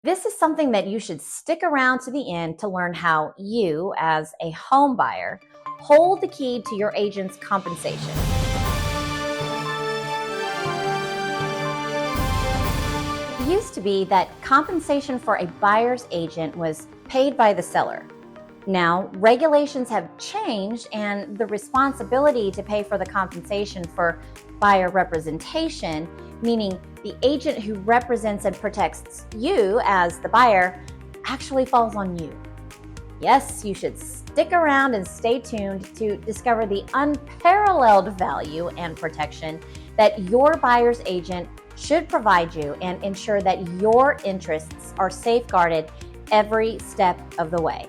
This is something that you should stick around to the end to learn how you, as a home buyer, hold the key to your agent's compensation. It used to be that compensation for a buyer's agent was paid by the seller. Now, regulations have changed, and the responsibility to pay for the compensation for buyer representation, meaning the agent who represents and protects you as the buyer, actually falls on you. Yes, you should stick around and stay tuned to discover the unparalleled value and protection that your buyer's agent should provide you and ensure that your interests are safeguarded every step of the way.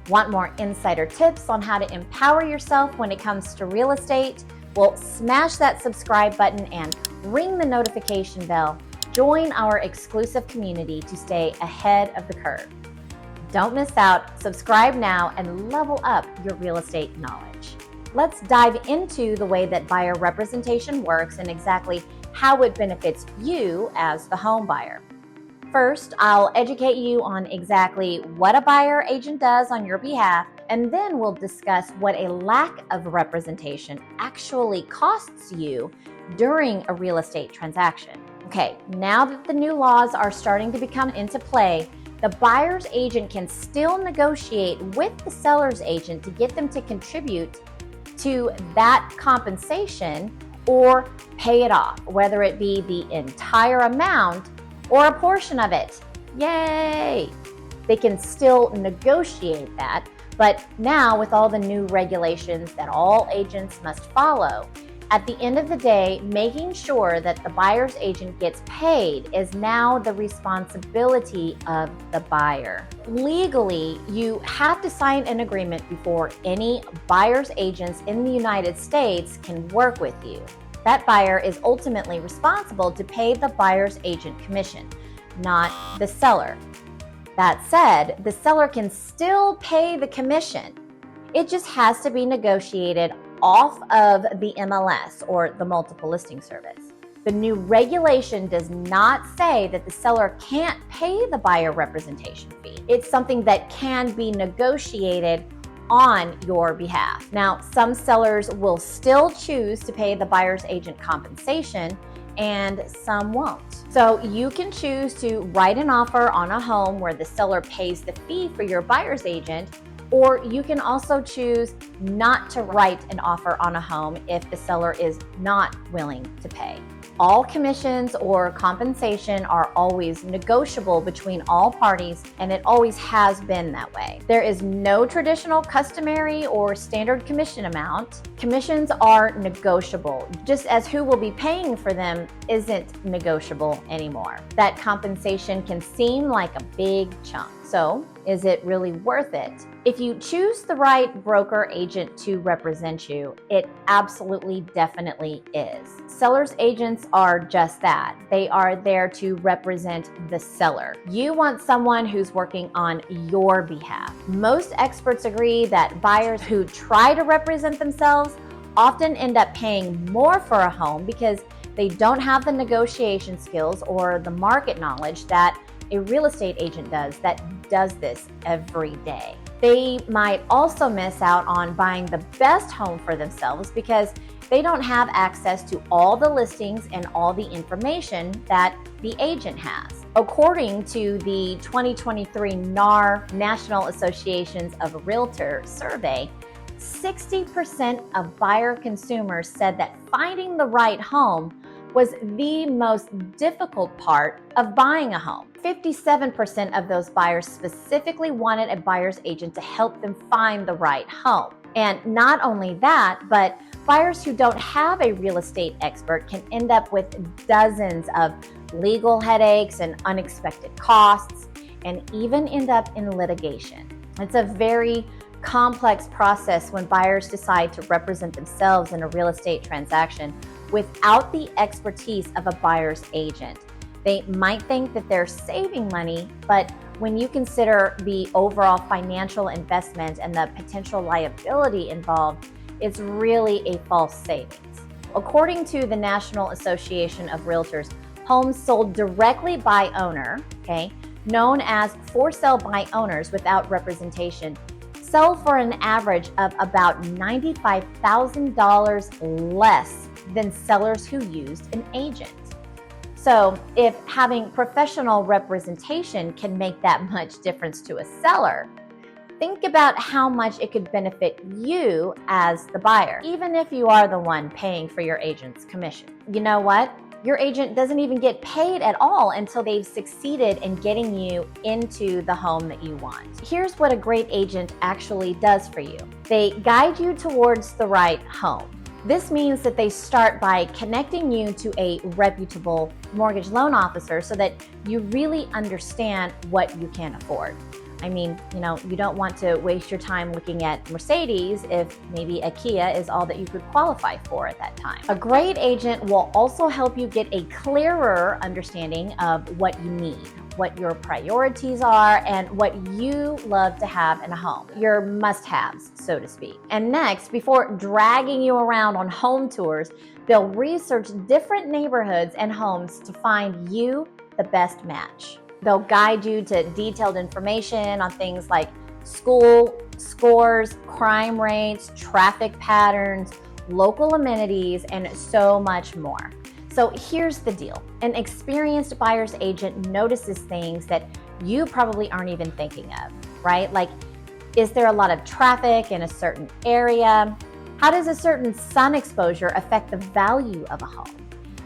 Want more insider tips on how to empower yourself when it comes to real estate? Well, smash that subscribe button and ring the notification bell. Join our exclusive community to stay ahead of the curve. Don't miss out. Subscribe now and level up your real estate knowledge. Let's dive into the way that buyer representation works and exactly how it benefits you as the home buyer. First, I'll educate you on exactly what a buyer agent does on your behalf, and then we'll discuss what a lack of representation actually costs you during a real estate transaction. Okay, now that the new laws are starting to become into play, the buyer's agent can still negotiate with the seller's agent to get them to contribute to that compensation or pay it off, whether it be the entire amount or a portion of it. Yay! They can still negotiate that, but now with all the new regulations that all agents must follow, at the end of the day, making sure that the buyer's agent gets paid is now the responsibility of the buyer. Legally, you have to sign an agreement before any buyer's agents in the United States can work with you. That buyer is ultimately responsible to pay the buyer's agent commission, not the seller. That said, the seller can still pay the commission. It just has to be negotiated off of the MLS or the multiple listing service. The new regulation does not say that the seller can't pay the buyer representation fee. It's something that can be negotiated on your behalf. Now, some sellers will still choose to pay the buyer's agent compensation and some won't. So you can choose to write an offer on a home where the seller pays the fee for your buyer's agent, or you can also choose not to write an offer on a home if the seller is not willing to pay. All commissions or compensation are always negotiable between all parties, and it always has been that way. There is no traditional, customary, or standard commission amount. Commissions are negotiable, just as who will be paying for them isn't negotiable anymore. That compensation can seem like a big chunk. So, is it really worth it? If you choose the right broker agent to represent you, it absolutely definitely is. Sellers agents are just that. They are there to represent the seller. You want someone who's working on your behalf. Most experts agree that buyers who try to represent themselves often end up paying more for a home because they don't have the negotiation skills or the market knowledge that a real estate agent that does this every day. They might also miss out on buying the best home for themselves because they don't have access to all the listings and all the information that the agent has. According to the 2023 NAR, National Associations of Realtors survey, 60% of buyer consumers said that finding the right home was the most difficult part of buying a home. 57% of those buyers specifically wanted a buyer's agent to help them find the right home. And not only that, but buyers who don't have a real estate expert can end up with dozens of legal headaches and unexpected costs, and even end up in litigation. It's a very complex process when buyers decide to represent themselves in a real estate transaction without the expertise of a buyer's agent. They might think that they're saving money, but when you consider the overall financial investment and the potential liability involved, it's really a false savings. According to the National Association of Realtors, homes sold directly by owner, known as for sale by owners without representation, sell for an average of about $95,000 less than sellers who used an agent. So if having professional representation can make that much difference to a seller, think about how much it could benefit you as the buyer, even if you are the one paying for your agent's commission. You know what? Your agent doesn't even get paid at all until they've succeeded in getting you into the home that you want. Here's what a great agent actually does for you. They guide you towards the right home. This means that they start by connecting you to a reputable mortgage loan officer so that you really understand what you can afford. I mean, you don't want to waste your time looking at Mercedes if maybe a Kia is all that you could qualify for at that time. A great agent will also help you get a clearer understanding of what you need, what your priorities are, and what you love to have in a home, your must-haves, so to speak. And next, before dragging you around on home tours, they'll research different neighborhoods and homes to find you the best match. They'll guide you to detailed information on things like school scores, crime rates, traffic patterns, local amenities, and so much more. So here's the deal. An experienced buyer's agent notices things that you probably aren't even thinking of, right? Like, is there a lot of traffic in a certain area? How does a certain sun exposure affect the value of a home?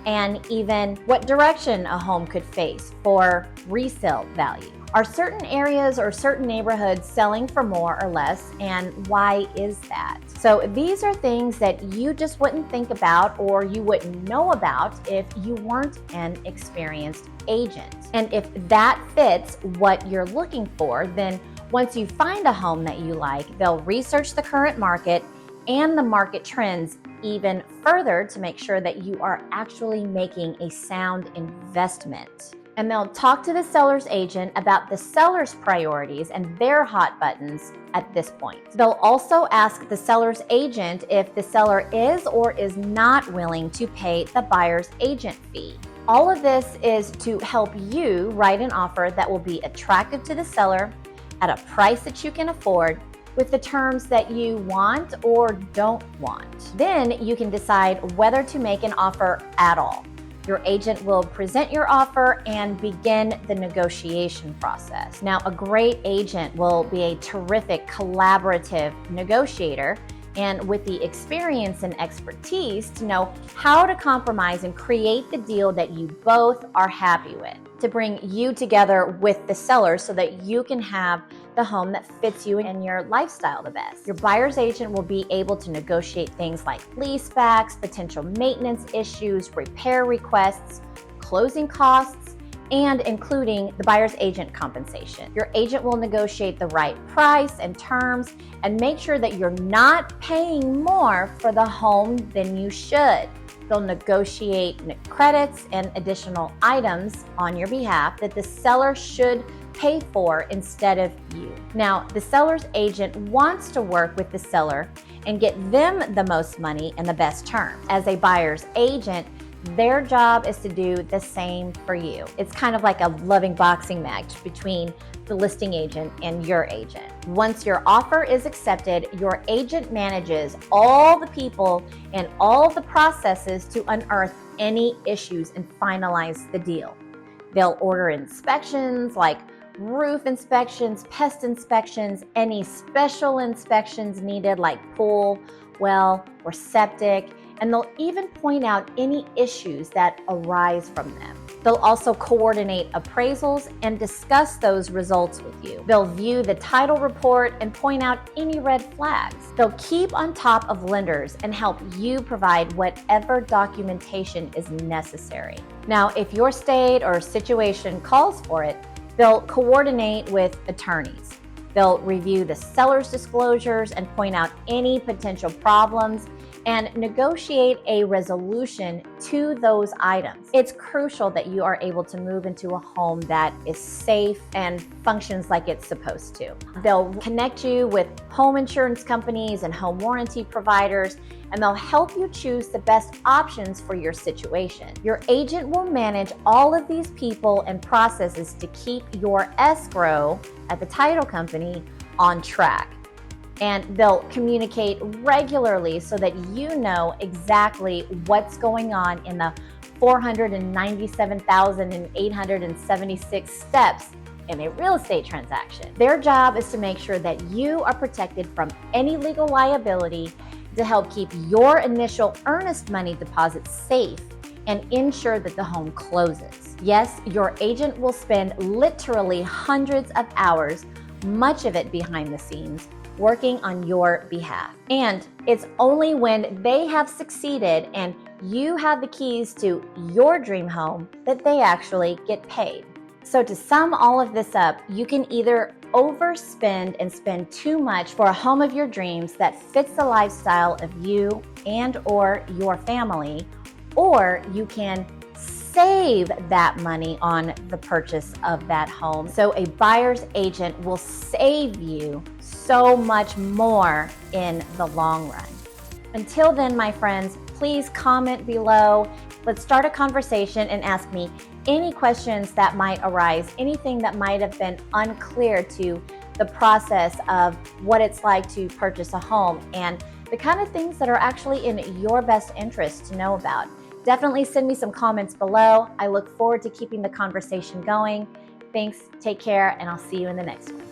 And even what direction a home could face for resale value. Are certain areas or certain neighborhoods selling for more or less, and why is that? So these are things that you just wouldn't think about or you wouldn't know about if you weren't an experienced agent. And if that fits what you're looking for, then once you find a home that you like, they'll research the current market and the market trends even further to make sure that you are actually making a sound investment. And they'll talk to the seller's agent about the seller's priorities and their hot buttons at this point. They'll also ask the seller's agent if the seller is or is not willing to pay the buyer's agent fee. All of this is to help you write an offer that will be attractive to the seller at a price that you can afford, with the terms that you want or don't want. Then you can decide whether to make an offer at all. Your agent will present your offer and begin the negotiation process. Now, a great agent will be a terrific collaborative negotiator, and with the experience and expertise to know how to compromise and create the deal that you both are happy with, to bring you together with the seller so that you can have the home that fits you and your lifestyle the best. Your buyer's agent will be able to negotiate things like lease backs, potential maintenance issues, repair requests, closing costs, and including the buyer's agent compensation. Your agent will negotiate the right price and terms and make sure that you're not paying more for the home than you should. They'll negotiate credits and additional items on your behalf that the seller should pay for instead of you. Now, the seller's agent wants to work with the seller and get them the most money and the best terms. As a buyer's agent, their job is to do the same for you. It's kind of like a loving boxing match between the listing agent and your agent. Once your offer is accepted, your agent manages all the people and all the processes to unearth any issues and finalize the deal. They'll order inspections like roof inspections, pest inspections, any special inspections needed like pool, well, or septic, and they'll even point out any issues that arise from them. They'll also coordinate appraisals and discuss those results with you. They'll view the title report and point out any red flags. They'll keep on top of lenders and help you provide whatever documentation is necessary. Now, if your state or situation calls for it, they'll coordinate with attorneys. They'll review the seller's disclosures and point out any potential problems and negotiate a resolution to those items. It's crucial that you are able to move into a home that is safe and functions like it's supposed to. They'll connect you with home insurance companies and home warranty providers, and they'll help you choose the best options for your situation. Your agent will manage all of these people and processes to keep your escrow at the title company on track. And they'll communicate regularly so that you know exactly what's going on in the 497,876 steps in a real estate transaction. Their job is to make sure that you are protected from any legal liability, to help keep your initial earnest money deposit safe and ensure that the home closes. Yes, your agent will spend literally hundreds of hours, much of it behind the scenes, working on your behalf. And it's only when they have succeeded and you have the keys to your dream home that they actually get paid. So to sum all of this up, you can either overspend and spend too much for a home of your dreams that fits the lifestyle of you and or your family, or you can save that money on the purchase of that home. So a buyer's agent will save you so much more in the long run. Until then, my friends, please comment below. Let's start a conversation and ask me any questions that might arise, anything that might have been unclear to the process of what it's like to purchase a home and the kind of things that are actually in your best interest to know about. Definitely send me some comments below. I look forward to keeping the conversation going. Thanks, take care, and I'll see you in the next one.